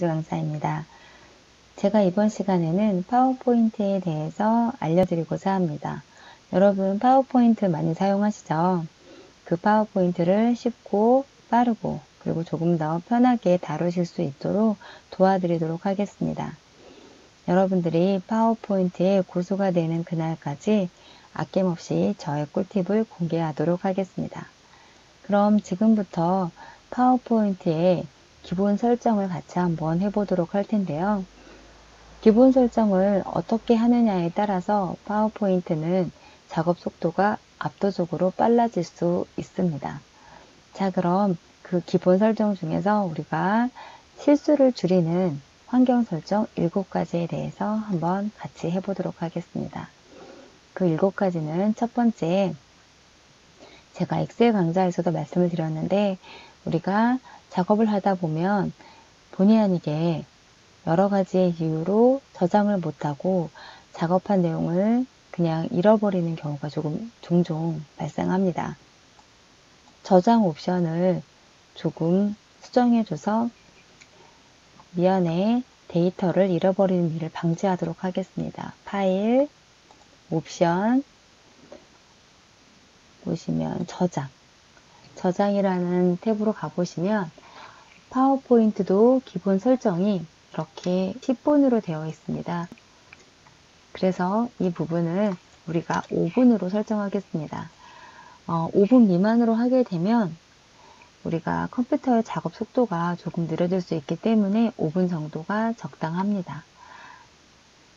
강사입니다. 제가 이번 시간에는 파워포인트에 대해서 알려드리고자 합니다. 여러분 파워포인트 많이 사용하시죠? 그 파워포인트를 쉽고 빠르고 그리고 조금 더 편하게 다루실 수 있도록 도와드리도록 하겠습니다. 여러분들이 파워포인트에 고수가 되는 그날까지 아낌없이 저의 꿀팁을 공개하도록 하겠습니다. 그럼 지금부터 파워포인트의 기본 설정을 같이 한번 해보도록 할 텐데요. 기본 설정을 어떻게 하느냐에 따라서 파워포인트는 작업 속도가 압도적으로 빨라질 수 있습니다. 자, 그럼 그 기본 설정 중에서 우리가 실수를 줄이는 환경 설정 7가지에 대해서 한번 같이 해보도록 하겠습니다. 그 7가지는 첫 번째, 제가 엑셀 강좌에서도 말씀을 드렸는데 우리가 작업을 하다 보면 본의 아니게 여러 가지의 이유로 저장을 못하고 작업한 내용을 그냥 잃어버리는 경우가 종종 발생합니다. 저장 옵션을 조금 수정해줘서 미연에 데이터를 잃어버리는 일을 방지하도록 하겠습니다. 파일, 옵션, 보시면 저장이라는 탭으로 가보시면 파워포인트도 기본 설정이 이렇게 10분으로 되어 있습니다. 그래서 이 부분을 우리가 5분으로 설정하겠습니다. 5분 미만으로 하게 되면 우리가 컴퓨터의 작업 속도가 조금 느려질 수 있기 때문에 5분 정도가 적당합니다.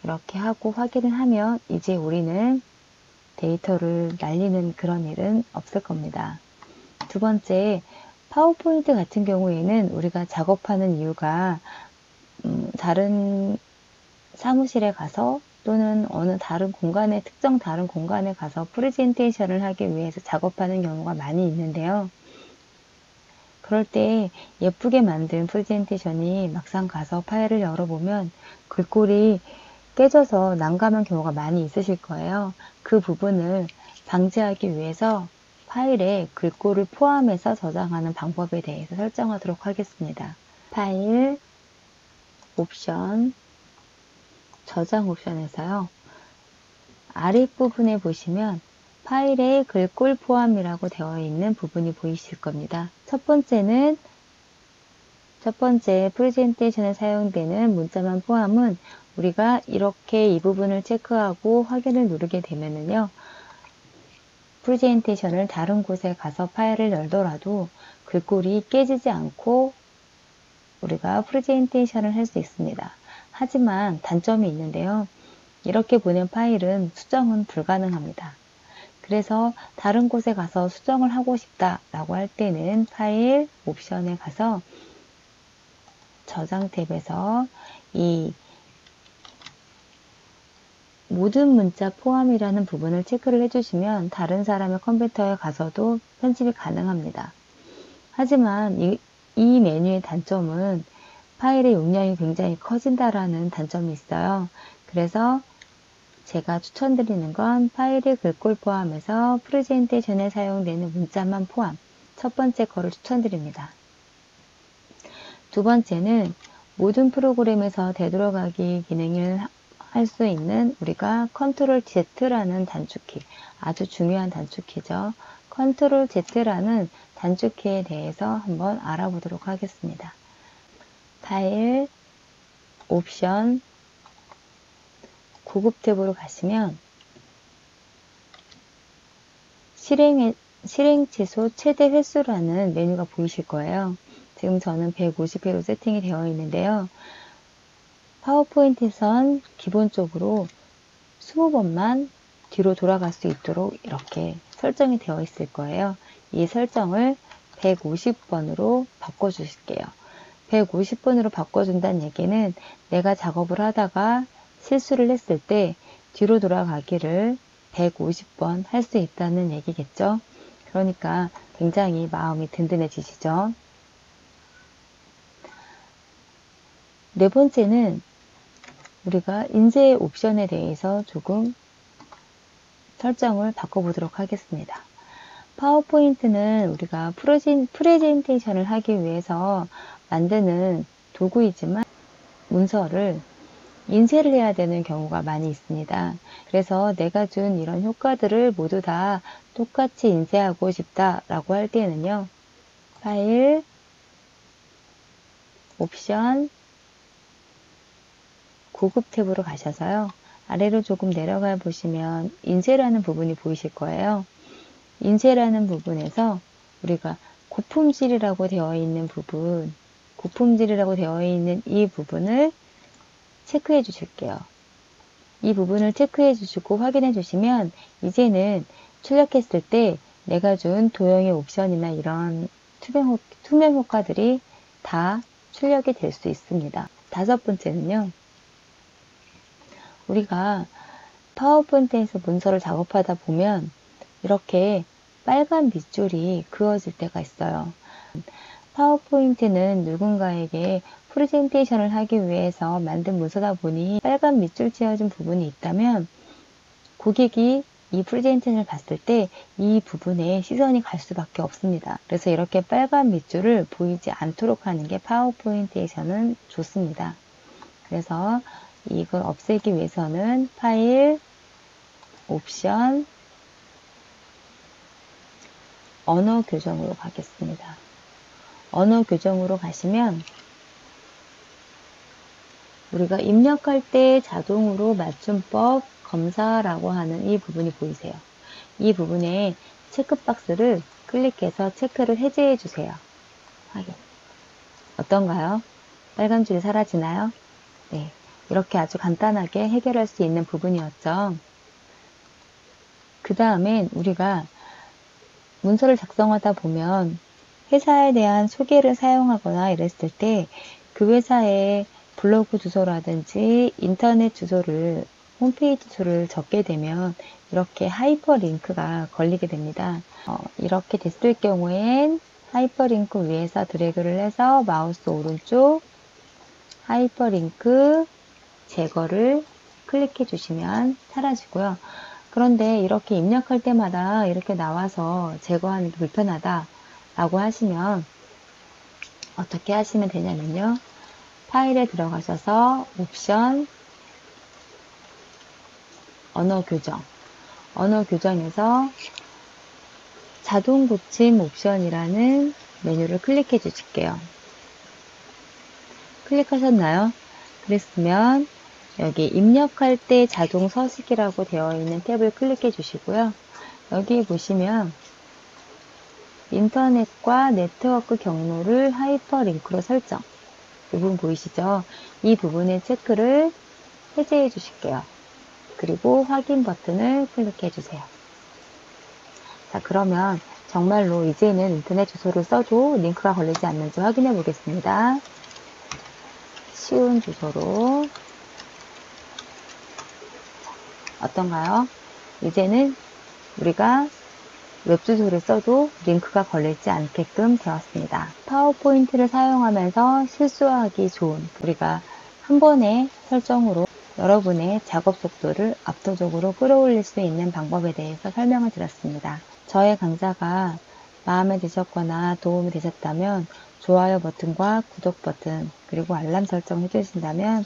이렇게 하고 확인을 하면 이제 우리는 데이터를 날리는 그런 일은 없을 겁니다. 두 번째, 파워포인트 같은 경우에는 우리가 작업하는 이유가 다른 사무실에 가서 또는 어느 특정 다른 공간에 가서 프레젠테이션을 하기 위해서 작업하는 경우가 많이 있는데요. 그럴 때 예쁘게 만든 프레젠테이션이 막상 가서 파일을 열어보면 글꼴이 깨져서 난감한 경우가 많이 있으실 거예요. 그 부분을 방지하기 위해서 파일에 글꼴을 포함해서 저장하는 방법에 대해서 설정하도록 하겠습니다. 파일, 옵션, 저장 옵션에서요. 아랫부분에 보시면 파일에 글꼴 포함이라고 되어 있는 부분이 보이실 겁니다. 첫 번째 프레젠테이션에 사용되는 문자만 포함은 우리가 이렇게 이 부분을 체크하고 확인을 누르게 되면은요. 프레젠테이션을 다른 곳에 가서 파일을 열더라도 글꼴이 깨지지 않고 우리가 프레젠테이션을 할 수 있습니다. 하지만 단점이 있는데요. 이렇게 보낸 파일은 수정은 불가능합니다. 그래서 다른 곳에 가서 수정을 하고 싶다라고 할 때는 파일 옵션에 가서 저장 탭에서 이 모든 문자 포함이라는 부분을 체크를 해주시면 다른 사람의 컴퓨터에 가서도 편집이 가능합니다. 하지만 이 메뉴의 단점은 파일의 용량이 굉장히 커진다라는 단점이 있어요. 그래서 제가 추천드리는 건 파일의 글꼴 포함해서 프레젠테이션에 사용되는 문자만 포함, 첫 번째 거를 추천드립니다. 두 번째는 모든 프로그램에서 되돌아가기 기능을 할 수 있는 우리가 컨트롤 Z라는 단축키, 아주 중요한 단축키죠. 컨트롤 Z라는 단축키에 대해서 한번 알아보도록 하겠습니다. 파일, 옵션, 구급 탭으로 가시면 실행 취소 최대 횟수라는 메뉴가 보이실 거예요. 지금 저는 150회로 세팅이 되어 있는데요. 파워포인트에선 기본적으로 20번만 뒤로 돌아갈 수 있도록 이렇게 설정이 되어 있을 거예요. 이 설정을 150번으로 바꿔주실게요. 150번으로 바꿔준다는 얘기는 내가 작업을 하다가 실수를 했을 때 뒤로 돌아가기를 150번 할 수 있다는 얘기겠죠. 그러니까 굉장히 마음이 든든해지시죠. 네 번째는 우리가 인쇄 옵션에 대해서 조금 설정을 바꿔보도록 하겠습니다. 파워포인트는 우리가 프레젠테이션을 하기 위해서 만드는 도구이지만 문서를 인쇄를 해야 되는 경우가 많이 있습니다. 그래서 내가 준 이런 효과들을 모두 다 똑같이 인쇄하고 싶다라고 할 때는요. 파일, 옵션, 고급 탭으로 가셔서요. 아래로 조금 내려가 보시면 인쇄라는 부분이 보이실 거예요. 인쇄라는 부분에서 우리가 고품질이라고 되어 있는 부분, 고품질이라고 되어 있는 이 부분을 체크해 주실게요. 이 부분을 체크해 주시고 확인해 주시면 이제는 출력했을 때 내가 준 도형의 옵션이나 이런 투명 효과들이 다 출력이 될 수 있습니다. 다섯 번째는요. 우리가 파워포인트에서 문서를 작업하다 보면 이렇게 빨간 밑줄이 그어질 때가 있어요. 파워포인트는 누군가에게 프레젠테이션을 하기 위해서 만든 문서다 보니 빨간 밑줄 지어진 부분이 있다면 고객이 이 프레젠테이션을 봤을 때 이 부분에 시선이 갈 수밖에 없습니다. 그래서 이렇게 빨간 밑줄을 보이지 않도록 하는 게 파워포인테이션은 좋습니다. 그래서 이걸 없애기 위해서는 파일, 옵션, 언어 교정으로 가겠습니다. 언어 교정으로 가시면 우리가 입력할 때 자동으로 맞춤법 검사라고 하는 이 부분이 보이세요. 이 부분에 체크박스를 클릭해서 체크를 해제해 주세요. 확인. 어떤가요? 빨간 줄이 사라지나요? 네. 이렇게 아주 간단하게 해결할 수 있는 부분이었죠. 그 다음엔 우리가 문서를 작성하다 보면 회사에 대한 소개를 사용하거나 이랬을 때 그 회사의 블로그 주소라든지 인터넷 주소를 홈페이지 주소를 적게 되면 이렇게 하이퍼링크가 걸리게 됩니다. 이렇게 됐을 경우엔 하이퍼링크 위에서 드래그를 해서 마우스 오른쪽 하이퍼링크 제거를 클릭해 주시면 사라지고요. 그런데 이렇게 입력할 때마다 이렇게 나와서 제거하는 게 불편하다 라고 하시면 어떻게 하시면 되냐면요. 파일에 들어가셔서 옵션, 언어 교정, 언어 교정에서 자동 고침 옵션이라는 메뉴를 클릭해 주실게요. 클릭하셨나요? 그랬으면 여기 입력할 때 자동 서식이라고 되어 있는 탭을 클릭해 주시고요. 여기 보시면 인터넷과 네트워크 경로를 하이퍼링크로 설정. 이 부분 보이시죠? 이 부분의 체크를 해제해 주실게요. 그리고 확인 버튼을 클릭해 주세요. 자, 그러면 정말로 이제는 인터넷 주소를 써도 링크가 걸리지 않는지 확인해 보겠습니다. 쉬운 주소로. 어떤가요? 이제는 우리가 웹주소를 써도 링크가 걸리지 않게끔 되었습니다. 파워포인트를 사용하면서 실수하기 좋은 우리가 한 번의 설정으로 여러분의 작업 속도를 압도적으로 끌어올릴 수 있는 방법에 대해서 설명을 드렸습니다. 저의 강좌가 마음에 드셨거나 도움이 되셨다면 좋아요 버튼과 구독 버튼 그리고 알람 설정 해주신다면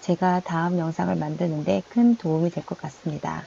제가 다음 영상을 만드는데 큰 도움이 될 것 같습니다.